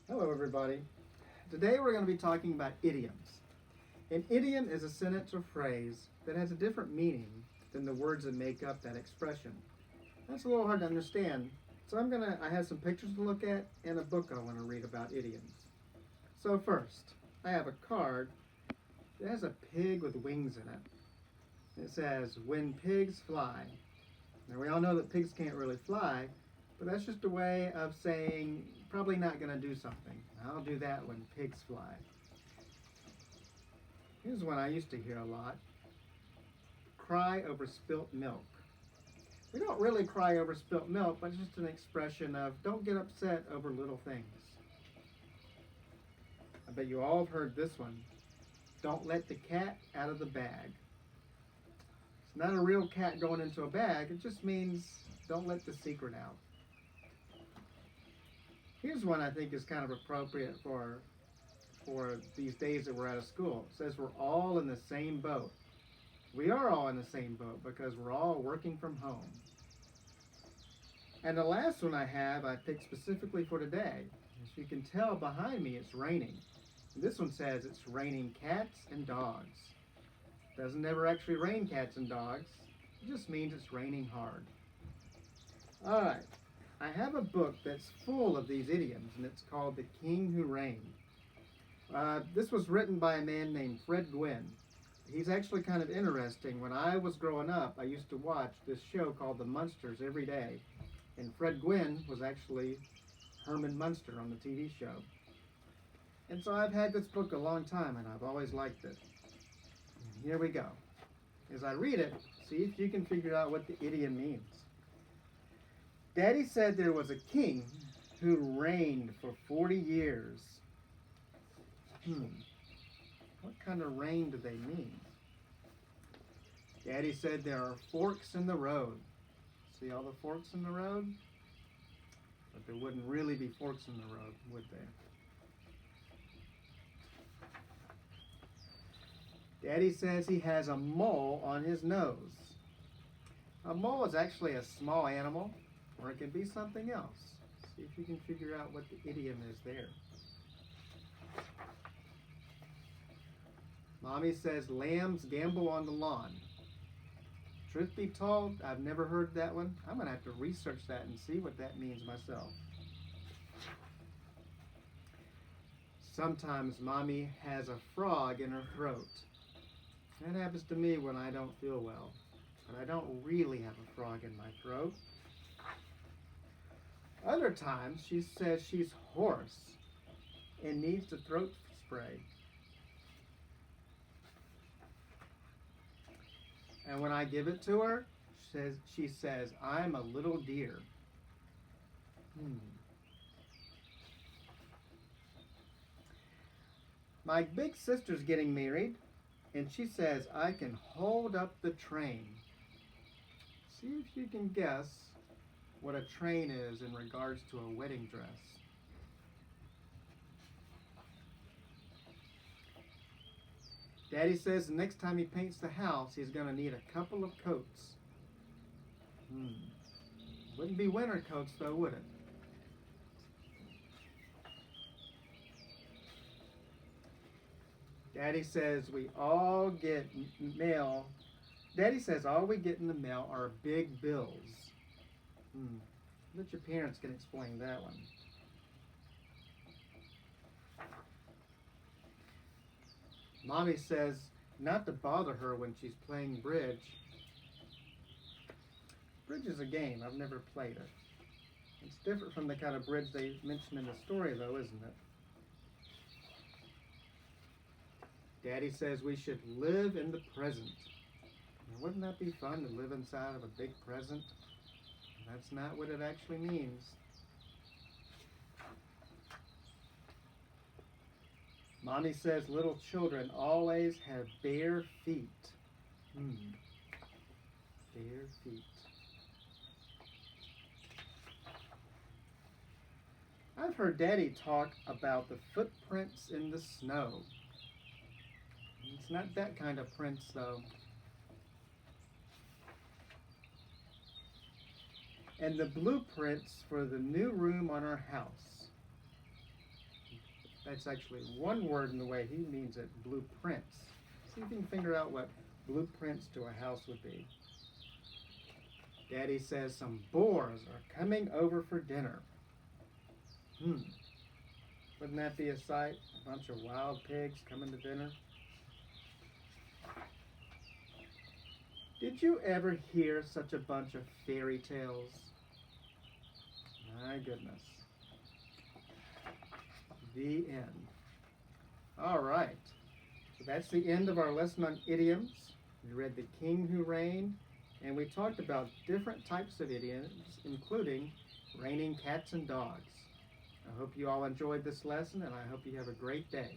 Hello, everybody. Today we're going to be talking about idioms. An idiom is a sentence or phrase that has a different meaning than the words that make up that expression. That's a little hard to understand, so I have some pictures to look at and a book I want to read about idioms. So first, I have a card that has a pig with wings in it. It says, "When pigs fly." Now we all know that pigs can't really fly, but that's just a way of saying probably not going to do something. I'll do that when pigs fly. Here's one I used to hear a lot. Cry over spilt milk. We don't really cry over spilt milk, but it's just an expression of don't get upset over little things. I bet you all have heard this one. Don't let the cat out of the bag. It's not a real cat going into a bag. It just means don't let the secret out. Here's one I think is kind of appropriate for these days that we're out of school. It says we're all in the same boat. We are all in the same boat because we're all working from home. And the last one I picked specifically for today. As you can tell behind me, it's raining. And this one says it's raining cats and dogs. It doesn't ever actually rain cats and dogs. It just means it's raining hard. All right. I have a book that's full of these idioms, and it's called The King Who Reigned. This was written by a man named Fred Gwynne. He's actually kind of interesting. When I was growing up, I used to watch this show called The Munsters every day, and Fred Gwynne was actually Herman Munster on the TV show. And so I've had this book a long time, and I've always liked it. And here we go. As I read it, see if you can figure out what the idiom means. Daddy said there was a king who reigned for 40 years. What kind of reign do they mean? Daddy said there are forks in the road. See all the forks in the road? But there wouldn't really be forks in the road, would there? Daddy says he has a mole on his nose. A mole is actually a small animal, or it can be something else. See if you can figure out what the idiom is there. Mommy says lambs gamble on the lawn. Truth be told, I've never heard that one. I'm going to have to research that and see what that means myself. Sometimes Mommy has a frog in her throat. That happens to me when I don't feel well. But I don't really have a frog in my throat. Other times she says she's hoarse and needs a throat spray. And when I give it to her, she says, I'm a little deer. My big sister's getting married, and she says, I can hold up the train. See if you can guess what a train is in regards to a wedding dress. Daddy says the next time he paints the house, he's going to need a couple of coats. Wouldn't be winter coats though, would it? Daddy says we all get mail. Daddy says all we get in the mail are big bills. Bet your parents can explain that one. Mommy says not to bother her when she's playing bridge. Bridge is a game. I've never played it. It's different from the kind of bridge they mention in the story, though, isn't it? Daddy says we should live in the present. Now, wouldn't that be fun to live inside of a big present? That's not what it actually means. Mommy says little children always have bare feet. Bare feet. I've heard Daddy talk about the footprints in the snow. It's not that kind of prints, though. And the blueprints for the new room on our house. That's actually one word in the way he means it, blueprints. See if you can figure out what blueprints to a house would be. Daddy says some boars are coming over for dinner. Wouldn't that be a sight? A bunch of wild pigs coming to dinner. Did you ever hear such a bunch of fairy tales? My goodness. The end. All right. So that's the end of our lesson on idioms. We read The King Who Reigned, and we talked about different types of idioms, including raining cats and dogs. I hope you all enjoyed this lesson, and I hope you have a great day.